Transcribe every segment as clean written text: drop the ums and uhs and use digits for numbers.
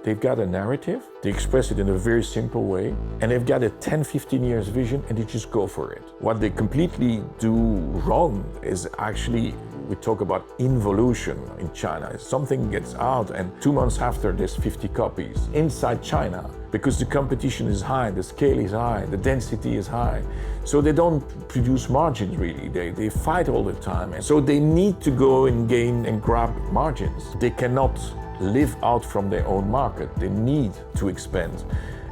They've got a narrative, they express it in a very simple way, and they've got a 10, 15 years vision, and they just go for it. What they completely do wrong is actually, we talk about involution in China. Something gets out, and 2 months after, there's 50 copies inside China, because the competition is high, the scale is high, the density is high. So they don't produce margins really, they fight all the time. And so they need to go and gain and grab margins. They cannot live out from their own market. They need to expand.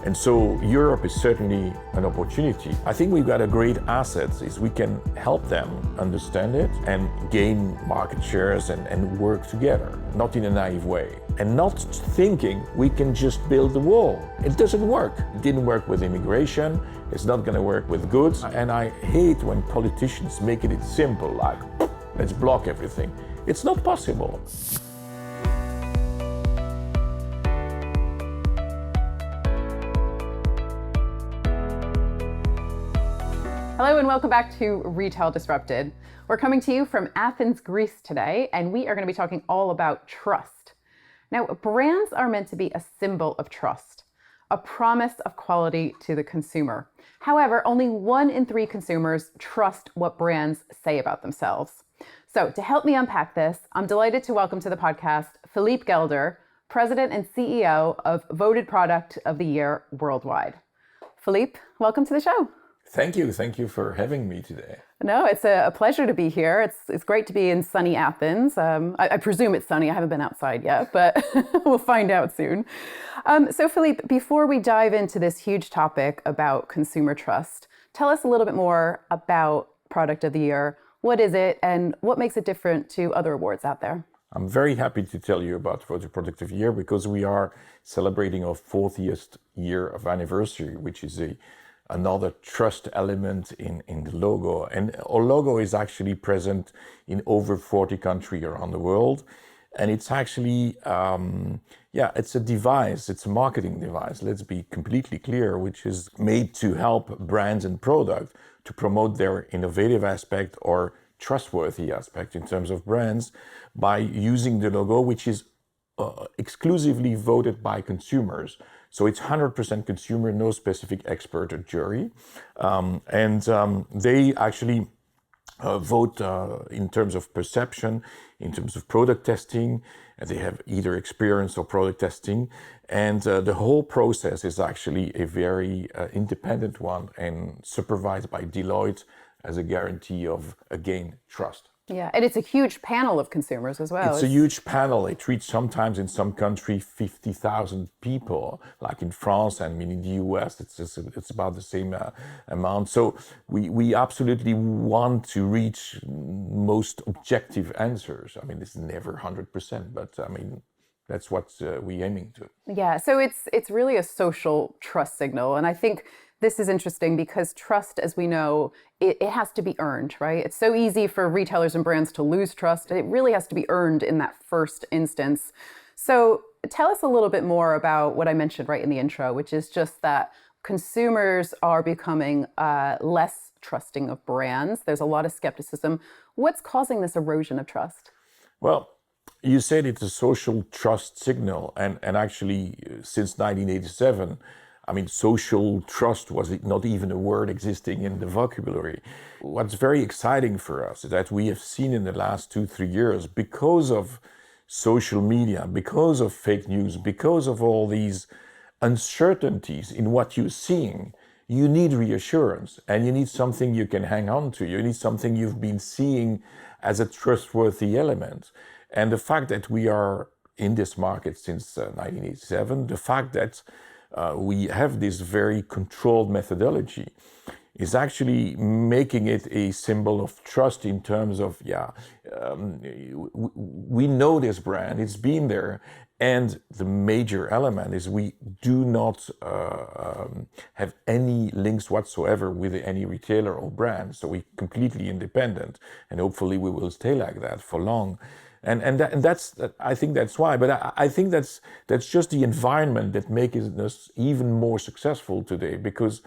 And so Europe is certainly an opportunity. I think we've got a great asset is we can help them understand it and gain market shares and work together, not in a naive way. And not thinking we can just build the wall. It doesn't work. It didn't work with immigration. It's not gonna work with goods. And I hate when politicians make it simple, like, let's block everything. It's not possible. Hello and welcome back to Retail Disrupted. We're coming to you from Athens, Greece today, and we are going to be talking all about trust. Now, brands are meant to be a symbol of trust, a promise of quality to the consumer. However, only 1 in 3 consumers trust what brands say about themselves. So to help me unpack this, I'm delighted to welcome to the podcast Philippe Gelder, President and CEO of Voted Product of the Year Worldwide. Philippe, welcome to the show. Thank you for having me today. No, it's a pleasure to be here. It's great to be in sunny Athens. I presume it's sunny. I haven't been outside yet, but we'll find out soon. So Philippe, before we dive into this huge topic about consumer trust, tell us a little bit more about Product of the Year. What is it and what makes it different to other awards out there? I'm very happy to tell you about Voted Product of the Year because we are celebrating our 40th year of anniversary, which is another trust element in the logo. And our logo is actually present in over 40 countries around the world. And it's actually, it's a device, it's a marketing device, let's be completely clear, which is made to help brands and products to promote their innovative aspect or trustworthy aspect in terms of brands by using the logo, which is exclusively voted by consumers. So it's 100% consumer, no specific expert or jury. They actually vote in terms of perception, in terms of product testing. They have either experience or product testing. And the whole process is actually a very independent one and supervised by Deloitte as a guarantee of, again, trust. Yeah, and it's a huge panel of consumers as well. It's a huge panel. It reaches sometimes in some country 50,000 people, like in France and in the US, it's about the same amount. So we absolutely want to reach most objective answers. I mean, it's never 100%, but I mean, that's what we're aiming to. Yeah, so it's really a social trust signal. And I think this is interesting because trust, as we know, it has to be earned, right? It's so easy for retailers and brands to lose trust. It really has to be earned in that first instance. So tell us a little bit more about what I mentioned right in the intro, which is just that consumers are becoming less trusting of brands. There's a lot of skepticism. What's causing this erosion of trust? Well, you said it's a social trust signal. And actually, since 1987, I mean, social trust was not even a word existing in the vocabulary. What's very exciting for us is that we have seen in the last 2-3 years, because of social media, because of fake news, because of all these uncertainties in what you're seeing, you need reassurance and you need something you can hang on to. You need something you've been seeing as a trustworthy element. And the fact that we are in this market since 1987, the fact that we have this very controlled methodology is actually making it a symbol of trust in terms of, we know this brand, it's been there. And the major element is we do not have any links whatsoever with any retailer or brand. So we're completely independent, and hopefully we will stay like that for long. And that's I think that's why. But I think that's just the environment that makes us even more successful today. Because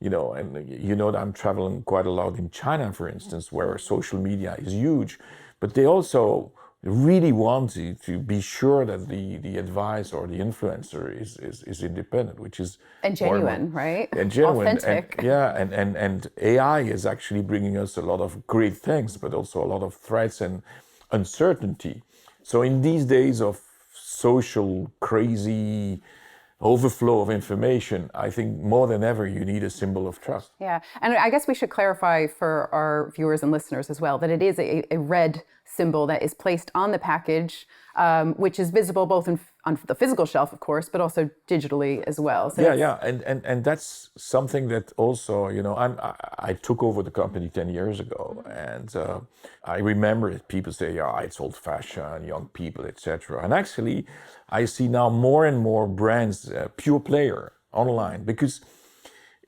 that I'm traveling quite a lot in China, for instance, where social media is huge, but they also really want to be sure that the advice or the influencer is independent, which is and more genuine, right? and genuine. Authentic. And AI is actually bringing us a lot of great things, but also a lot of threats and uncertainty. So in these days of social crazy overflow of information, I think more than ever you need a symbol of trust. Yeah, and I guess we should clarify for our viewers and listeners as well that it is a red symbol that is placed on the package, which is visible both on the physical shelf, of course, but also digitally as well. So and that's something that also, I took over the company 10 years ago, and I remember people say, yeah, it's old-fashioned, young people, etc. And actually, I see now more and more brands, pure player online, because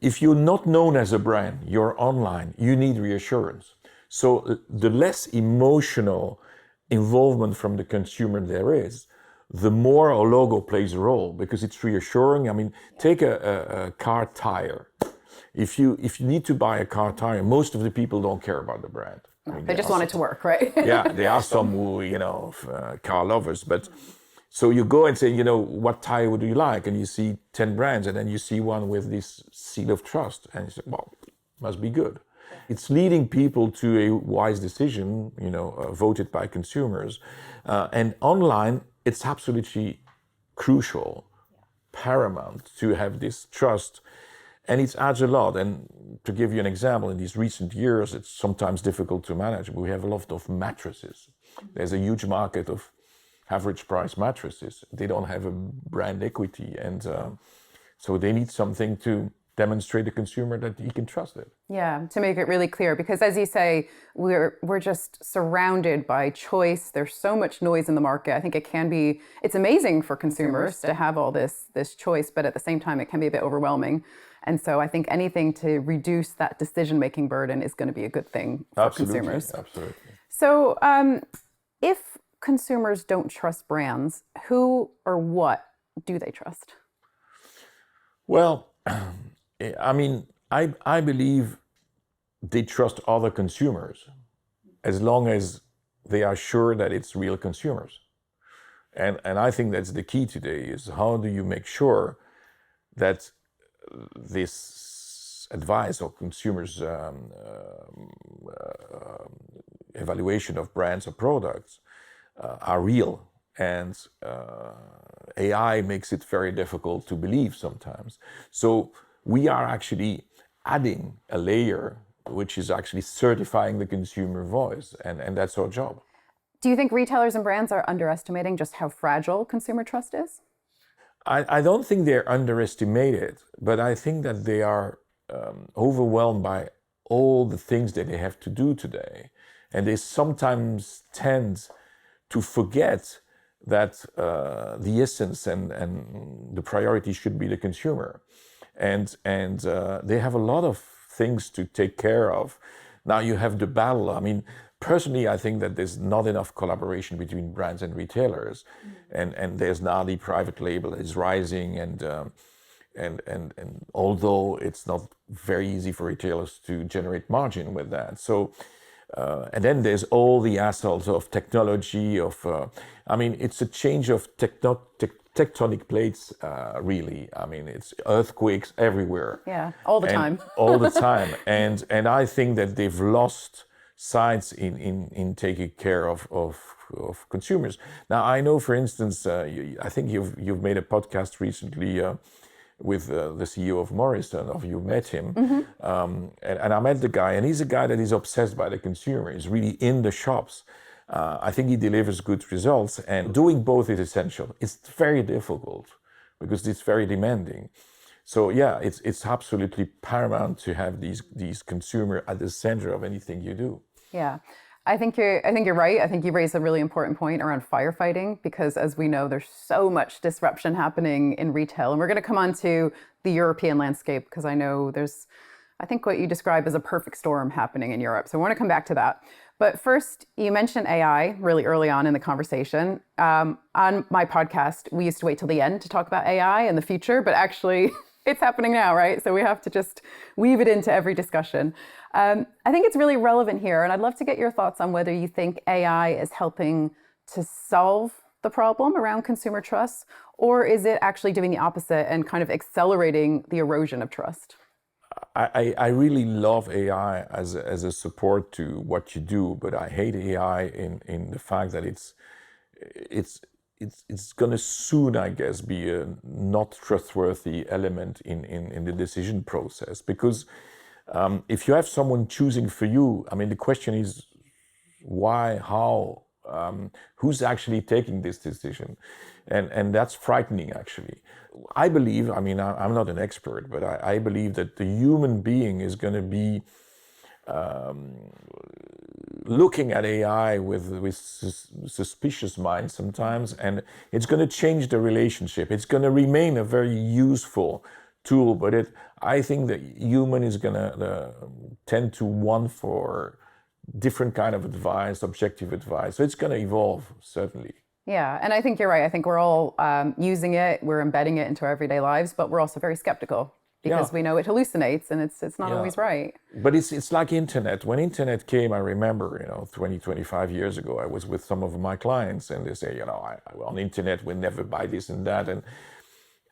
if you're not known as a brand, you're online, you need reassurance. So the less emotional involvement from the consumer there is, the more a logo plays a role, because it's reassuring. I mean, take a car tire. If you need to buy a car tire, most of the people don't care about the brand. I mean, they just want it to work, right? Yeah, there are some who, car lovers, but so you go and say, what tire would you like? And you see 10 brands, and then you see one with this seal of trust, and you say, well, must be good. It's leading people to a wise decision, voted by consumers. And online, it's absolutely crucial, paramount to have this trust. And it adds a lot. And to give you an example, in these recent years, it's sometimes difficult to manage. We have a lot of mattresses. There's a huge market of average price mattresses. They don't have a brand equity. And so they need something to demonstrate to the consumer that he can trust it. Yeah, to make it really clear, because as you say, we're just surrounded by choice. There's so much noise in the market. I think it's amazing for consumers to have all this choice, but at the same time, it can be a bit overwhelming. And so I think anything to reduce that decision-making burden is going to be a good thing for consumers. Absolutely. So if consumers don't trust brands, who or what do they trust? Well, I mean, I believe they trust other consumers as long as they are sure that it's real consumers. And I think that's the key today, is how do you make sure that this advice or consumers' evaluation of brands or products are real. And AI makes it very difficult to believe sometimes. So we are actually adding a layer which is actually certifying the consumer voice, and that's our job. Do you think retailers and brands are underestimating just how fragile consumer trust is? I don't think they're underestimated, but I think that they are overwhelmed by all the things that they have to do today. And they sometimes tend to forget that the essence and the priority should be the consumer. And they have a lot of things to take care of. Now you have the battle. I mean, personally, I think that there's not enough collaboration between brands and retailers, and there's now the private label is rising, and although it's not very easy for retailers to generate margin with that, so. And then there's all the hassles of technology, it's a change of tectonic plates, really. I mean, it's earthquakes everywhere. Yeah, all the time. All the time. And I think that they've lost sight in taking care of consumers. Now, I know, for instance, I think you've made a podcast recently with the CEO of Morrison, or you met him. Mm-hmm. And I met the guy, and he's a guy that is obsessed by the consumer. He's really in the shops. I think he delivers good results, and doing both is essential. It's very difficult because it's very demanding. So yeah, it's absolutely paramount to have these consumer at the center of anything you do. Yeah. I think you're right. I think you raised a really important point around firefighting, because as we know, there's so much disruption happening in retail. And we're going to come on to the European landscape, because I know there's, I think what you describe as a perfect storm happening in Europe. So I want to come back to that. But first, you mentioned AI really early on in the conversation. On my podcast, we used to wait till the end to talk about AI in the future, but actually it's happening now, right? So we have to just weave it into every discussion. I think it's really relevant here, and I'd love to get your thoughts on whether you think AI is helping to solve the problem around consumer trust, or is it actually doing the opposite and kind of accelerating the erosion of trust? I really love AI as a support to what you do, but I hate AI in the fact that it's going to soon, I guess, be a not trustworthy element in the decision process. Because if you have someone choosing for you, I mean, the question is why, how, who's actually taking this decision? And that's frightening, actually. I believe, I mean, I'm not an expert, but I believe that the human being is going to be looking at AI with suspicious mind sometimes, and it's going to change the relationship. It's going to remain a very useful tool, but I think that human is going to tend to want for different kind of advice, objective advice. So it's going to evolve, certainly. Yeah, and I think you're right. I think we're all using it, we're embedding it into our everyday lives, but we're also very skeptical because we know it hallucinates and it's not always right. But it's like internet. When internet came, I remember, 20, 25 years ago, I was with some of my clients and they say, on the internet, we'll never buy this and that. And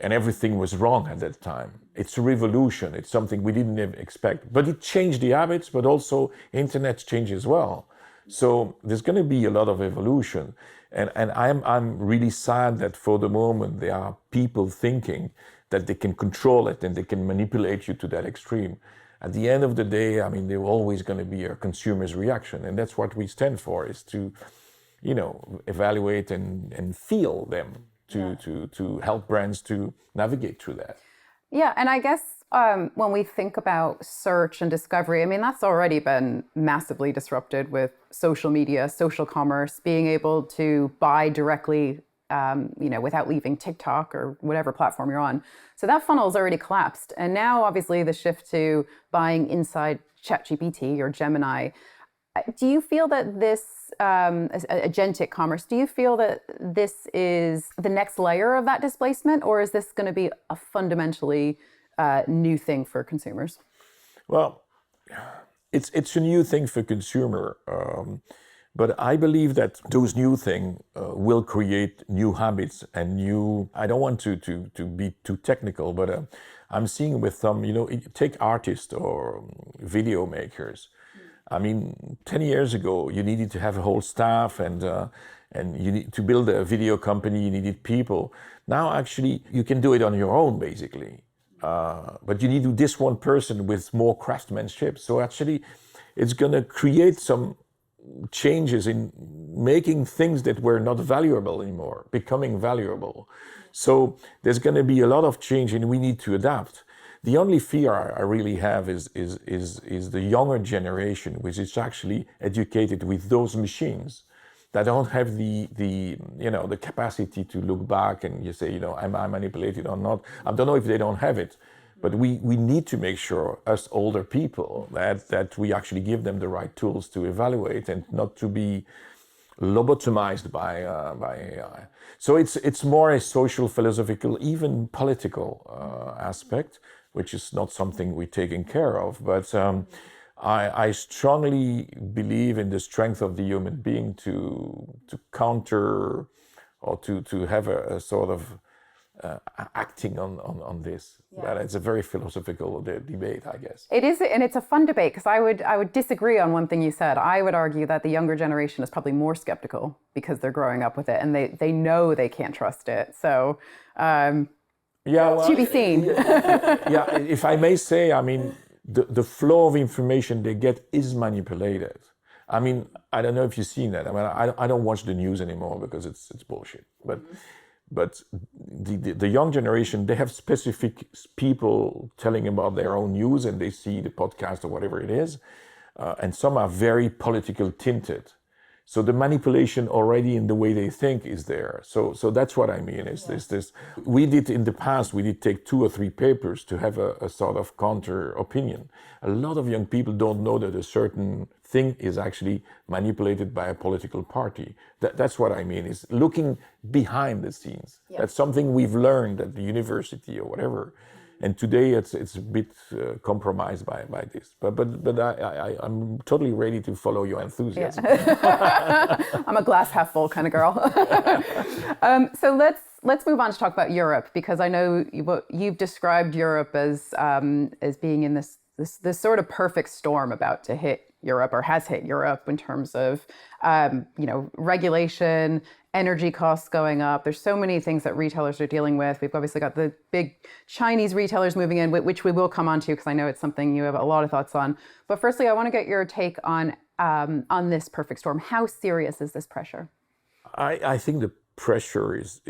everything was wrong at that time. It's a revolution. It's something we didn't even expect. But it changed the habits, but also internet changed as well. So there's going to be a lot of evolution. And I'm really sad that for the moment there are people thinking that they can control it and they can manipulate you to that extreme. At the end of the day, I mean, there's always going to be a consumer's reaction. And that's what we stand for, is to, evaluate and feel them to help brands to navigate through that. Yeah, and I guess when we think about search and discovery, I mean, that's already been massively disrupted with social media, social commerce, being able to buy directly, without leaving TikTok or whatever platform you're on. So that funnel has already collapsed. And now, obviously, the shift to buying inside ChatGPT or Gemini. Do you feel that this agentic commerce, do you feel that this is the next layer of that displacement, or is this going to be a fundamentally new thing for consumers? Well, it's a new thing for consumer, but I believe that those new things will create new habits and new. I don't want to be too technical, but I'm seeing with some, take artists or video makers. I mean, 10 years ago, you needed to have a whole staff and you need to build a video company, you needed people. Now, actually, you can do it on your own, basically. But you need this one person with more craftsmanship. So actually, it's going to create some changes in making things that were not valuable anymore, becoming valuable. So there's going to be a lot of change and we need to adapt. The only fear I really have is the younger generation, which is actually educated with those machines that don't have the capacity to look back and you say, am I manipulated or not? I don't know if they don't have it, but we need to make sure, us older people, that we actually give them the right tools to evaluate and not to be lobotomized by AI. So it's more a social, philosophical, even political aspect, which is not something we're taking care of. But I strongly believe in the strength of the human being to counter or to have a sort of acting on this. Yeah. But it's a very philosophical debate, I guess. It is, and it's a fun debate because I would disagree on one thing you said. I would argue that the younger generation is probably more skeptical because they're growing up with it and they know they can't trust it. So to be seen. Yeah, if I may say, I mean, the flow of information they get is manipulated. I mean, I don't know if you've seen that. I mean, I don't watch the news anymore because it's bullshit. But the young generation, they have specific people telling about their own news and they see the podcast or whatever it is. And some are very political tinted. So the manipulation already in the way they think is there. So that's what I mean is this. We did in the past, we did take 2 or 3 papers to have a sort of counter opinion. A lot of young people don't know that a certain thing is actually manipulated by a political party. That's what I mean is looking behind the scenes. Yeah. That's something we've learned at the university or whatever. And today it's a bit compromised by this. But I'm totally ready to follow your enthusiasm. Yeah. I'm a glass half full kind of girl. So let's move on to talk about Europe, because I know you've described Europe as being in this sort of perfect storm about to hit Europe, or has hit Europe, in terms of regulation, energy costs going up. There's so many things that retailers are dealing with. We've obviously got the big Chinese retailers moving in, which we will come on to, because I know it's something you have a lot of thoughts on. But firstly, I want to get your take on this perfect storm. How serious is this pressure? I think the pressure is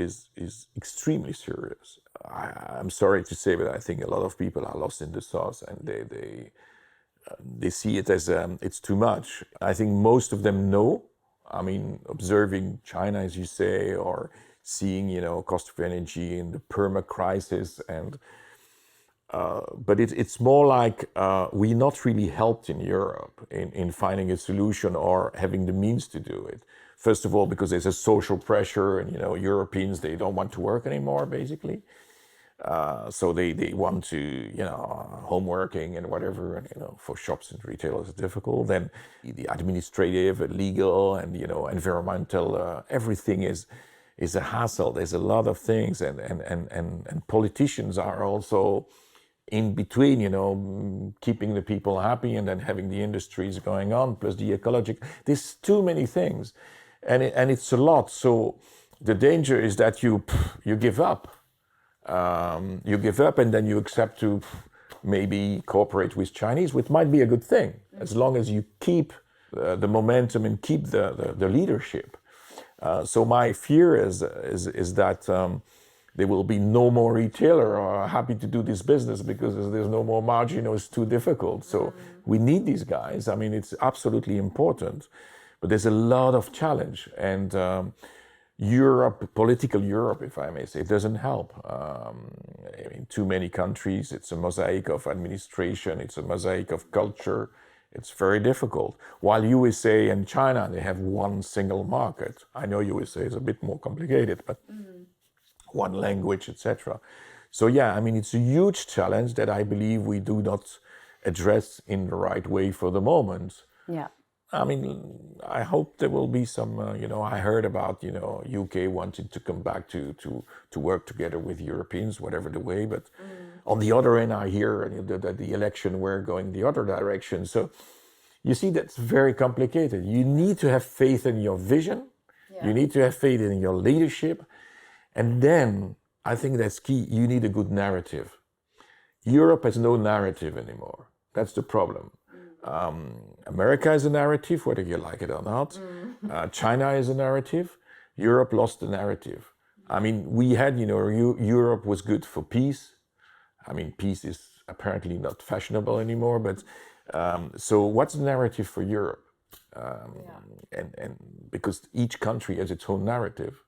extremely serious. I'm sorry to say, but I think a lot of people are lost in the sauce, and they see it as it's too much. I think most of them know. I mean, observing China, as you say, or seeing, cost of energy in the perma crisis, and but it's more like we're not really helped in Europe in finding a solution or having the means to do it. First of all, because there's a social pressure, and Europeans, they don't want to work anymore, basically. So they want to, home working and whatever, and for shops and retailers it's difficult. Then the administrative, legal, and environmental, everything is a hassle. There's a lot of things, and politicians are also in between, keeping the people happy and then having the industries going on, plus the ecological. There's too many things, and it's a lot. So the danger is that you give up. You give up, and then you accept to maybe cooperate with Chinese, which might be a good thing, as long as you keep the momentum and keep the leadership. So my fear is that there will be no more retailer happy to do this business, because there's no more margin, or it's too difficult. So we need these guys. I mean, it's absolutely important, but there's a lot of challenge, and Europe, political Europe, if I may say, it doesn't help. Too many countries, it's a mosaic of administration, it's a mosaic of culture. It's very difficult. While USA and China, they have one single market. I know USA is a bit more complicated, but one language, etc. So yeah, it's a huge challenge that I believe we do not address in the right way for the moment. Yeah. I hope there will be some, I heard about, UK wanting to come back to work together with Europeans, whatever the way. But on the other end, I hear that the election were going the other direction. So you see, that's very complicated. You need to have faith in your vision. Yeah. You need to have faith in your leadership. And then I think that's key. You need a good narrative. Europe has no narrative anymore. That's the problem. America is a narrative, whether you like it or not. China is a narrative. Europe lost the narrative. We had, Europe was good for peace. Peace is apparently not fashionable anymore. But so what's the narrative for Europe? And because each country has its own narrative,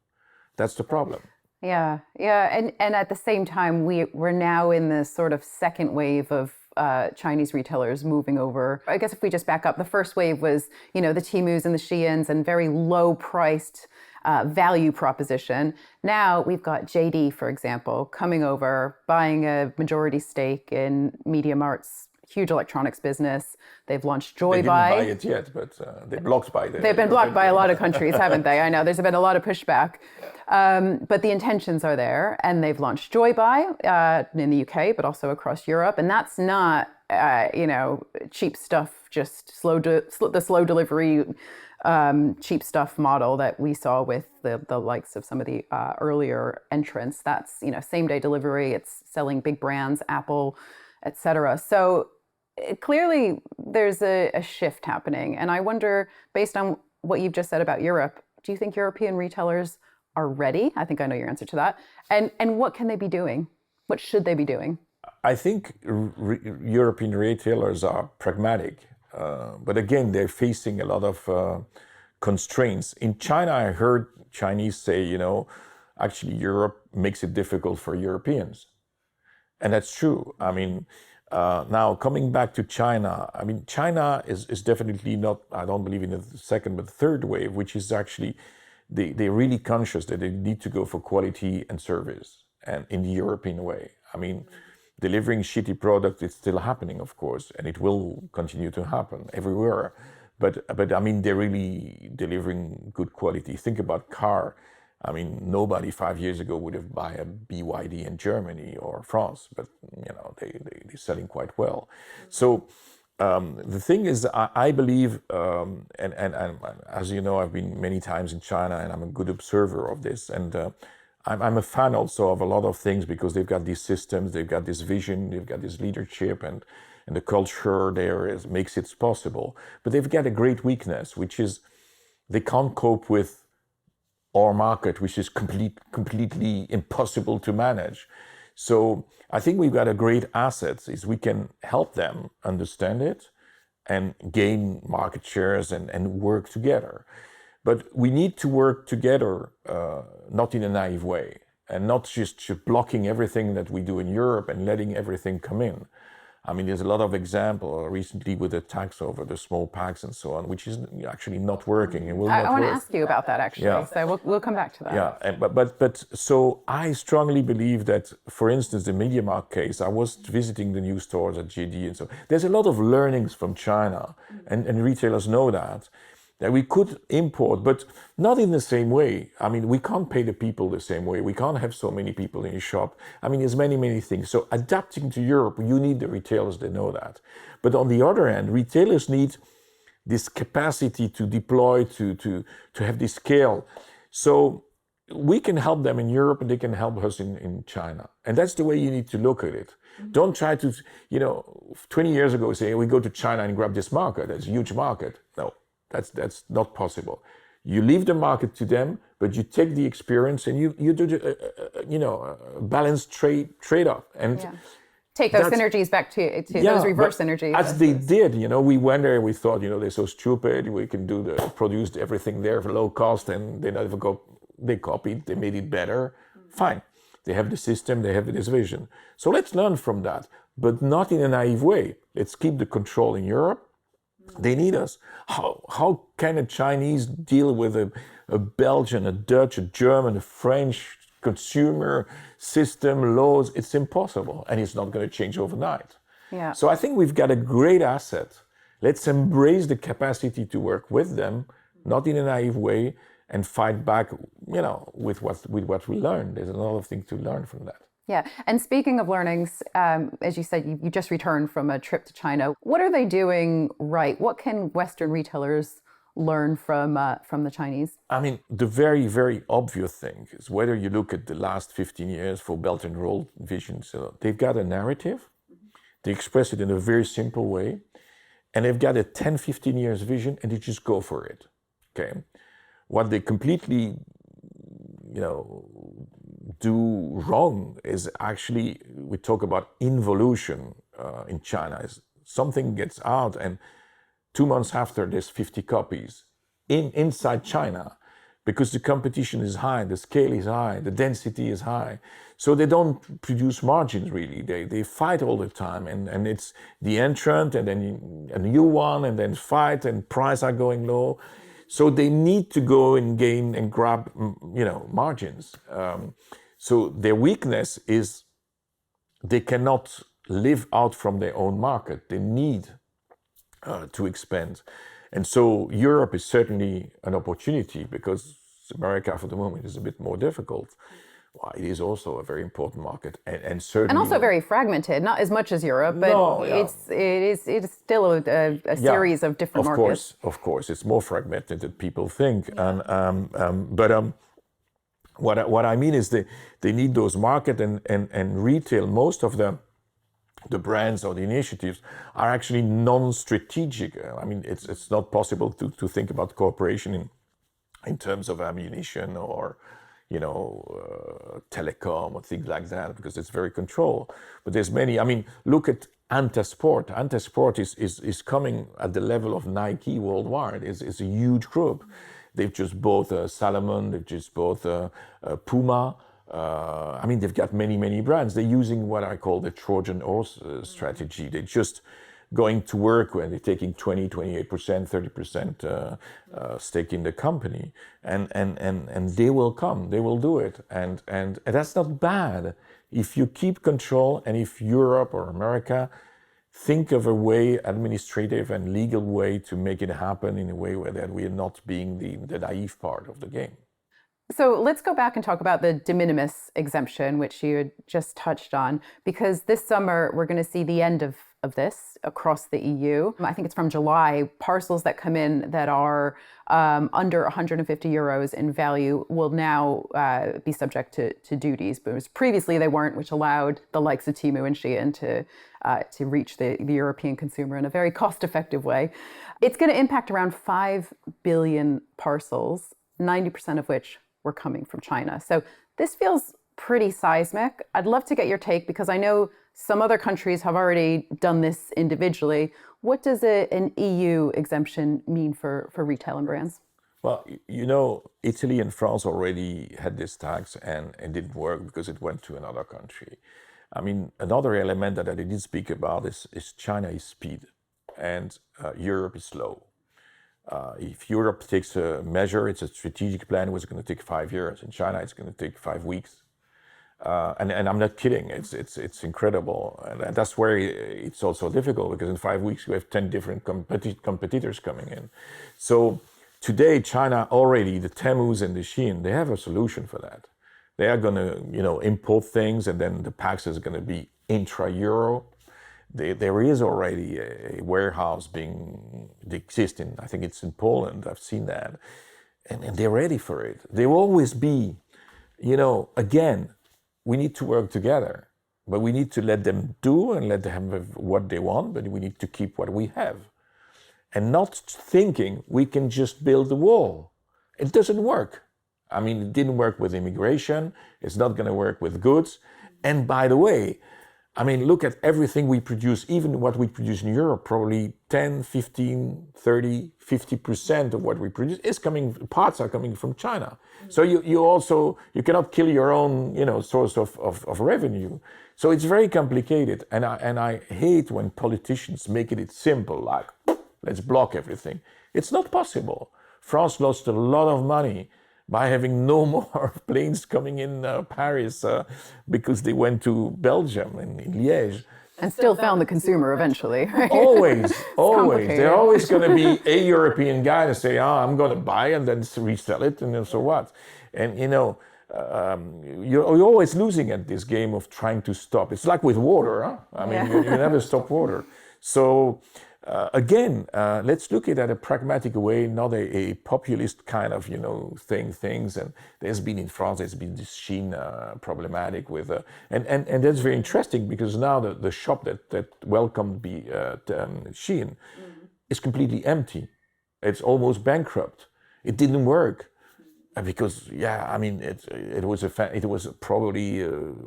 that's the problem. Yeah. And at the same time, we're now in this sort of second wave of Chinese retailers moving over. I guess if we just back up, the first wave was, the Temus and the Sheins and very low priced value proposition. Now we've got JD, for example, coming over, buying a majority stake in Media Mart's huge electronics business. They've launched Joy Buy. They didn't buy it yet, but they're blocked by the... They've been blocked by a lot of countries, haven't they? I know there's been a lot of pushback. But the intentions are there, and they've launched Joy Buy in the UK, but also across Europe. And that's not, cheap stuff, just the slow delivery, cheap stuff model that we saw with the likes of some of the earlier entrants. That's, same day delivery. It's selling big brands, Apple, etc. So clearly there's a shift happening. And I wonder, based on what you've just said about Europe, do you think European retailers are ready? I think I know your answer to that. And what can they be doing? What should they be doing? I think European retailers are pragmatic. But again, they're facing a lot of constraints. In China, I heard Chinese say, actually Europe makes it difficult for Europeans. And that's true. Now coming back to China, China is definitely not, I don't believe in the second, but the third wave, which is actually, they're really conscious that they need to go for quality and service, and in the European way. delivering shitty product is still happening, of course, and it will continue to happen everywhere. But I mean, they're really delivering good quality. Think about car. I mean, nobody 5 years ago would have buy a BYD in Germany or France, but they're selling quite well. So the thing is, I believe, and as you know, I've been many times in China, and I'm a good observer of this. And I'm a fan also of a lot of things because they've got these systems, they've got this vision, they've got this leadership, and the culture there makes it possible. But they've got a great weakness, which is they can't cope with our market, which is completely impossible to manage. So I think we've got a great asset is we can help them understand it and gain market shares and work together. But we need to work together, not in a naive way, and not just blocking everything that we do in Europe and letting everything come in. I mean, there's a lot of example recently with the tax over the small packs and so on, which is actually not working and will not work. I want to ask you about that actually, Yeah. so we'll come back to that. Yeah, but so I strongly believe that, for instance, the MediaMarkt case, I was visiting the new stores at JD, and so there's a lot of learnings from China, and retailers know that we could import, but not in the same way. I mean, we can't pay the people the same way. We can't have so many people in your shop. I mean, there's many things. So adapting to Europe, you need the retailers that know that. But on the other hand, retailers need this capacity to deploy, to have this scale. So we can help them in Europe and they can help us in China. And that's the way you need to look at it. Don't try to, 20 years ago, say, we go to China and grab this market. That's a huge market. No. That's not possible. You leave the market to them, but you take the experience and you do the balanced trade-off and take those synergies back to those reverse synergies. As they did, we went there and we thought, they're so stupid. We can produce everything there for low cost, and they copied, they made it better. Fine, they have the system, they have this vision. So let's learn from that, but not in a naive way. Let's keep the control in Europe. They need us. How can a Chinese deal with a Belgian, a Dutch, a German, a French consumer system, laws? It's impossible, and it's not going to change overnight. Yeah. So I think we've got a great asset. Let's embrace the capacity to work with them, not in a naive way, and fight back, with what we learned. There's a lot of things to learn from that. Yeah. And speaking of learnings, as you said, you just returned from a trip to China. What are they doing right? What can Western retailers learn from the Chinese? I mean, the very, very obvious thing is whether you look at the last 15 years for Belt and Roll vision, so they've got a narrative, they express it in a very simple way, and they've got a 10, 15 years vision, and they just go for it. Okay. What they completely, do wrong is actually, we talk about involution in China. Is something gets out and 2 months after there's 50 copies inside China because the competition is high, the scale is high, the density is high. So they don't produce margins really. They fight all the time, and it's the entrant and then a new one and then fight and prices are going low. So they need to go and gain and grab, margins. So their weakness is they cannot live out from their own market. They need to expand. And so Europe is certainly an opportunity because America for the moment is a bit more difficult. Well, it is also a very important market and certainly... And also very fragmented, not as much as Europe, but it is still a series of different markets. Of course, it's more fragmented than people think. Yeah. What I mean is they need those market and retail. Most of the brands or the initiatives are actually non-strategic. I mean, it's not possible to think about cooperation in terms of ammunition or telecom or things like that, because it's very controlled. But there's many. I mean, look at Antasport. Antasport is coming at the level of Nike worldwide. It's a huge group. They've just bought Salomon. They've just bought Puma. I mean, they've got many brands. They're using what I call the Trojan Horse strategy. They're just going to work when they're taking 20, 28%, 30% stake in the company, and they will come. They will do it, and that's not bad. If you keep control, and if Europe or America think of a way, administrative and legal way, to make it happen in a way where that we are not being the naive part of the game. So let's go back and talk about the de minimis exemption, which you had just touched on, because this summer we're going to see the end of this across the EU. I think it's from July. Parcels that come in that are under 150 euros in value will now be subject to duties, but previously they weren't, which allowed the likes of Temu and Shein to reach the European consumer in a very cost-effective way. It's going to impact around 5 billion parcels, 90% of which were coming from China. So this feels pretty seismic. I'd love to get your take, because I know some other countries have already done this individually. What does an EU exemption mean for retail and brands? Well, you know, Italy and France already had this tax, and it didn't work because it went to another country. I mean, another element that I didn't speak about is China is speed, and Europe is slow. If Europe takes a measure, it's a strategic plan, which is going to take 5 years. In China, it's going to take 5 weeks. And I'm not kidding. It's incredible, and that's where it's also difficult, because in 5 weeks you have 10 different competitors coming in. So today, China already, the Temus and the Shein, they have a solution for that. They are going to, import things, and then the tax is going to be intra-euro. There is already a warehouse they exist in, I think it's in Poland, I've seen that. And they're ready for it. There will always be, again, we need to work together, but we need to let them do and let them have what they want, but we need to keep what we have. And not thinking we can just build a wall. It doesn't work. I mean, it didn't work with immigration. It's not going to work with goods. And by the way, I mean, look at everything we produce, even what we produce in Europe, probably 10, 15, 30, 50% of what we produce parts are coming from China. So you cannot kill your own, source of revenue. So it's very complicated. And I hate when politicians make it simple, like, let's block everything. It's not possible. France lost a lot of money by having no more planes coming in Paris because they went to Belgium and in Liège. And still found the consumer eventually, right? Always. There's always going to be a European guy to say, I'm going to buy and then resell it, and so what? And, you're always losing at this game of trying to stop. It's like with water, huh? I mean, you never stop water. So, again, let's look at it a pragmatic way, not a populist kind of, things. And there's been in France, there's been this Shein problematic with, and that's very interesting, because now the shop that welcomed Shein is completely empty. It's almost bankrupt. It didn't work. Because, it was probably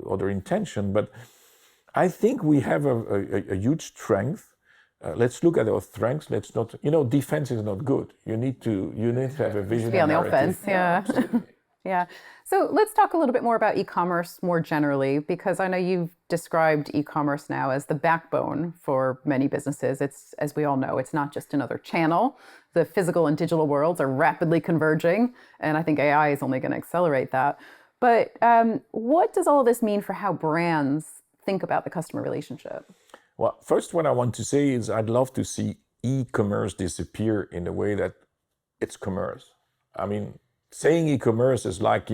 other intention, but I think we have a huge strength. Let's look at our strengths. Let's not, defense is not good. You need to have a vision. Be on the offense, yeah. Yeah. So let's talk a little bit more about e-commerce more generally, because I know you've described e-commerce now as the backbone for many businesses. It's, as we all know, it's not just another channel. The physical and digital worlds are rapidly converging, and I think AI is only going to accelerate that. But what does all of this mean for how brands think about the customer relationship? Well, first, what I want to say is I'd love to see e-commerce disappear in the way that it's commerce. I mean, saying e-commerce is like,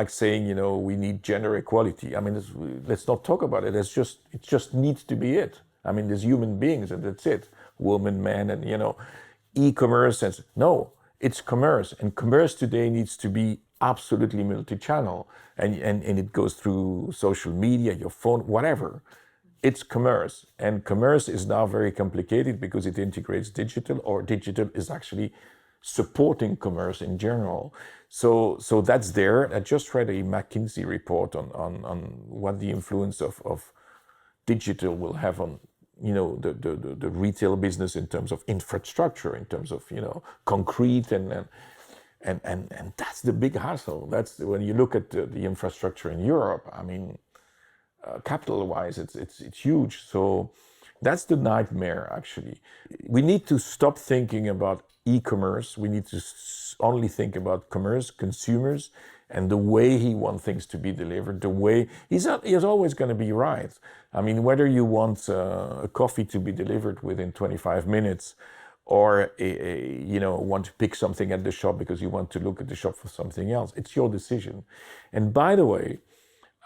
saying, we need gender equality. I mean, let's not talk about it. It just needs to be it. I mean, there's human beings and that's it. Women, men, and, e-commerce. No, it's commerce. And commerce today needs to be absolutely multi-channel. And it goes through social media, your phone, whatever. It's commerce. And commerce is now very complicated because it integrates digital, or digital is actually supporting commerce in general. So that's there. I just read a McKinsey report on what the influence of digital will have on, the retail business in terms of infrastructure, in terms of, concrete and that's the big hassle. That's when you look at the infrastructure in Europe. I mean, capital-wise, it's huge. So that's the nightmare, actually. We need to stop thinking about e-commerce. We need to only think about commerce, consumers, and the way he wants things to be delivered, the way he's always going to be right. I mean, whether you want a coffee to be delivered within 25 minutes, or want to pick something at the shop because you want to look at the shop for something else, it's your decision. And by the way,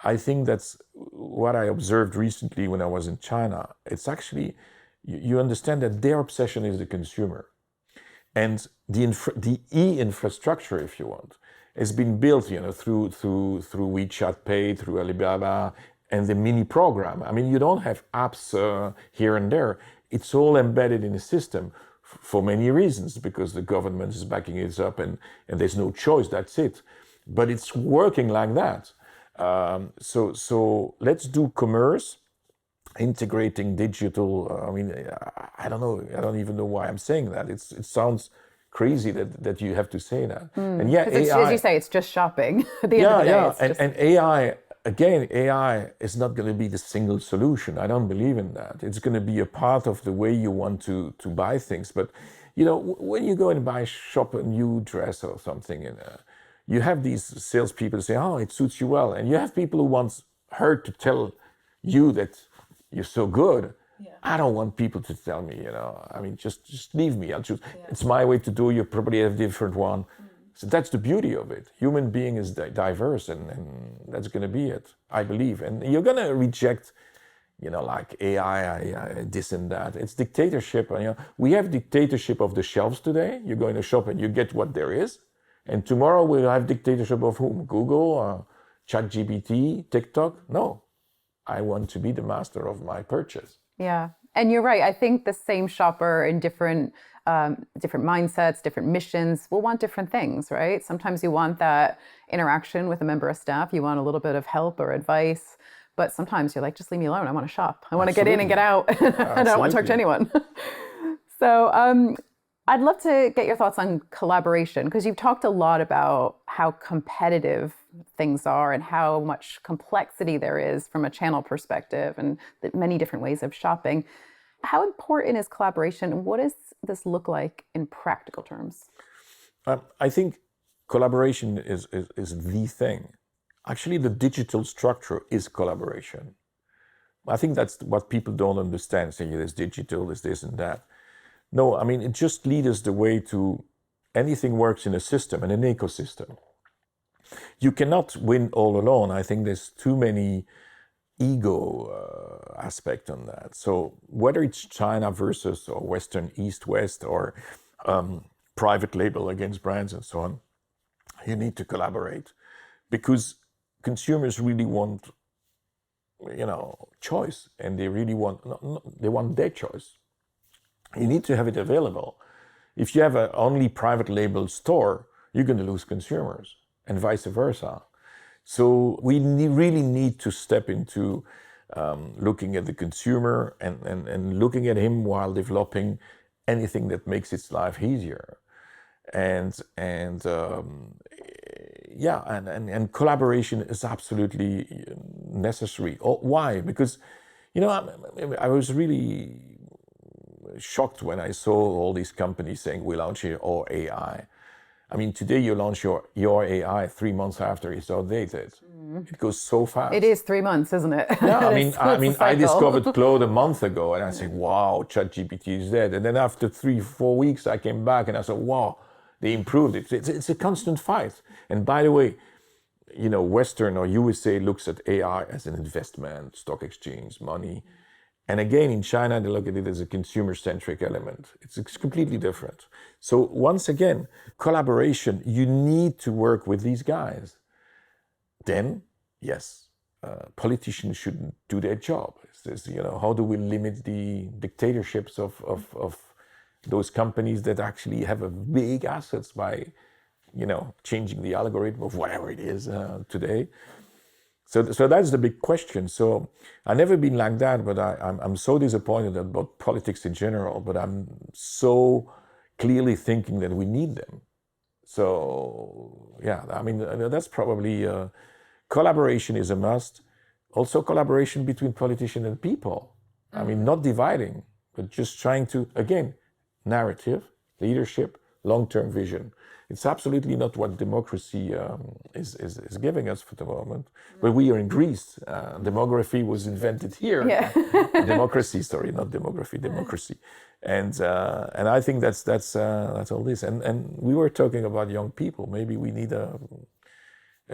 I think that's what I observed recently when I was in China. It's actually, you understand that their obsession is the consumer. And the e-infrastructure, if you want, has been built, through WeChat Pay, through Alibaba, and the mini program. I mean, you don't have apps here and there. It's all embedded in a system for many reasons, because the government is backing it up, and there's no choice. That's it. But it's working like that. So let's do commerce, integrating digital. I mean, I don't know. I don't even know why I'm saying that. It sounds crazy that you have to say that. And yeah, AI, as you say, it's just shopping. At the end of the day, and AI. Again, AI is not going to be the single solution. I don't believe in that. It's going to be a part of the way you want to buy things. But, when you go and shop a new dress or something, and you have these salespeople say, oh, it suits you well. And you have people who want her to tell you that you're so good. Yeah. I don't want people to tell me, I mean, just leave me. I'll choose. Yeah. It's my way to do it. You probably have a different one. So that's the beauty of it. Human being is diverse, and that's going to be it, I believe. And you're going to reject, like AI, this and that. It's dictatorship. We have dictatorship of the shelves today. You go in a shop and you get what there is. And tomorrow we'll have dictatorship of whom? Google, ChatGPT, TikTok? No. I want to be the master of my purchase. Yeah. And you're right. I think the same shopper in different mindsets, different missions will want different things, right? Sometimes you want that interaction with a member of staff. You want a little bit of help or advice. But sometimes you're like, just leave me alone. I want to shop. I want to get in and get out. I don't want to talk to anyone. So I'd love to get your thoughts on collaboration, because you've talked a lot about how competitive things are and how much complexity there is from a channel perspective, and the many different ways of shopping. How important is collaboration, and what does this look like in practical terms? I think collaboration is the thing. Actually, the digital structure is collaboration. I think that's what people don't understand, saying there's digital, there's this and that. No, I mean, it just leads us the way to anything works in a system, in an ecosystem. You cannot win all alone. I think there's too many ego aspect on that. So whether it's China versus or Western, East-West, or private label against brands and so on, you need to collaborate, because consumers really want, choice, and they really want, they want their choice. You need to have it available. If you have an only private label store, you're going to lose consumers, and vice versa. So we really need to step into looking at the consumer and looking at him while developing anything that makes his life easier. And collaboration is absolutely necessary. Why? Because, I was really shocked when I saw all these companies saying we launch our AI. I mean, today you launch your AI, 3 months after it's outdated. It goes so fast. It is 3 months, isn't it? Yeah, I discovered Claude a month ago, and I said, wow, ChatGPT is dead. And then after 3-4 weeks, I came back and I said, wow, they improved it. It's a constant fight. And by the way, Western or USA looks at AI as an investment, stock exchange, money. And again, in China, they look at it as a consumer-centric element. It's completely different. So once again, collaboration, you need to work with these guys. Then, yes, politicians should do their job. It's, how do we limit the dictatorships of those companies that actually have a big assets by, changing the algorithm of whatever it is today. So that's the big question. So I've never been like that, but I'm so disappointed about politics in general, but I'm so clearly thinking that we need them. So yeah, I mean, that's probably, collaboration is a must. Also collaboration between politicians and people. I mean, not dividing, but just trying to, again, narrative, leadership, long-term vision. It's absolutely not what democracy is giving us for the moment. But we are in Greece. Demography was invented here. Yeah. Democracy, sorry, not demography, democracy. And I think that's all this. And we were talking about young people. Maybe we need a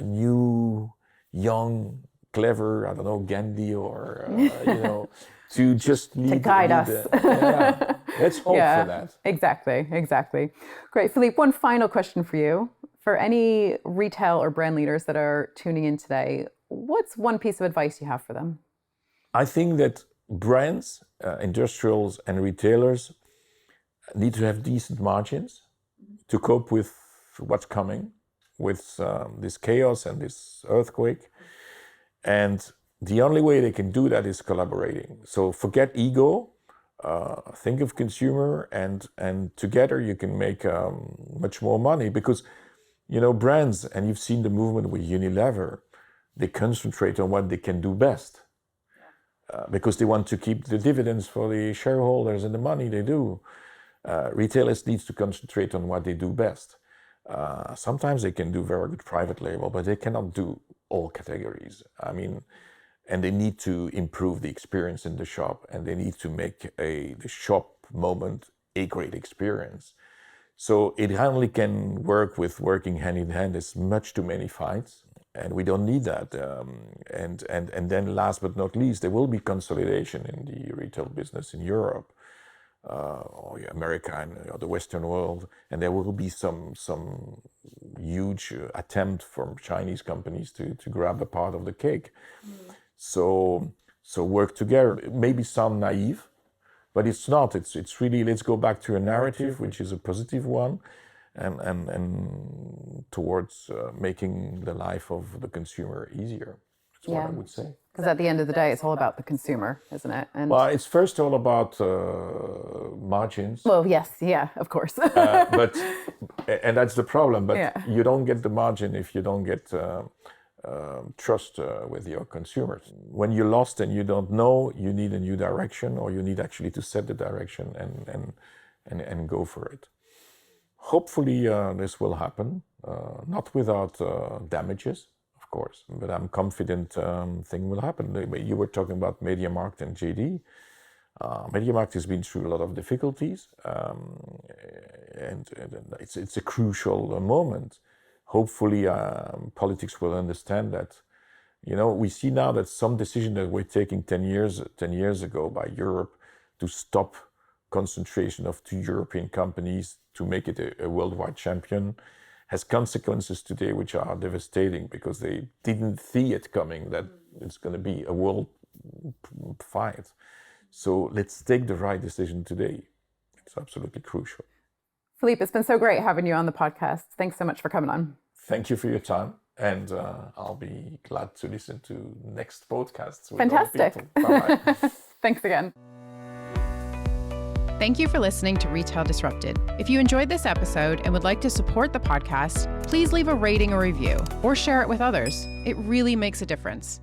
new, young, clever, I don't know, Gandhi or, to just lead. To guide us. Yeah. Let's hope for that. Exactly. Great. Philippe, one final question for you. For any retail or brand leaders that are tuning in today, what's one piece of advice you have for them? I think that brands, industrials and retailers need to have decent margins to cope with what's coming, with this chaos and this earthquake. And the only way they can do that is collaborating. So forget ego, think of consumer, and together you can make much more money. Because, brands, and you've seen the movement with Unilever, they concentrate on what they can do best. Because they want to keep the dividends for the shareholders and the money they do. Retailers need to concentrate on what they do best. Sometimes they can do very good private label, but they cannot do all categories. And they need to improve the experience in the shop, and they need to make the shop moment a great experience. So it only can work with working hand in hand. There's much too many fights, and we don't need that. And then last but not least, there will be consolidation in the retail business in Europe, or America and the Western world, and there will be some huge attempt from Chinese companies to grab a part of the cake. So work together. It maybe sound naive, but it's not. It's really, let's go back to a narrative which is a positive one, and towards making the life of the consumer easier. That's what I would say. Because at the end of the day, it's all about the consumer, isn't it? And well, it's first all about margins. Well, yes, yeah, of course. And that's the problem. But you don't get the margin if you don't get trust with your consumers. When you're lost and you don't know, you need a new direction, or you need actually to set the direction and go for it. Hopefully, this will happen, not without damages. Of course, but I'm confident thing will happen. You were talking about MediaMarkt and JD. MediaMarkt has been through a lot of difficulties, and it's a crucial moment. Hopefully, politics will understand that. We see now that some decisions that were taken 10 years ago by Europe to stop concentration of 2 European companies to make it a worldwide champion has consequences today which are devastating, because they didn't see it coming, that it's going to be a world fight. So let's take the right decision today. It's absolutely crucial. Philippe, it's been so great having you on the podcast. Thanks so much for coming on. Thank you for your time. And I'll be glad to listen to next podcasts with Fantastic. other people. Bye-bye. Thanks again. Thank you for listening to Retail Disrupted. If you enjoyed this episode and would like to support the podcast, please leave a rating or review or share it with others. It really makes a difference.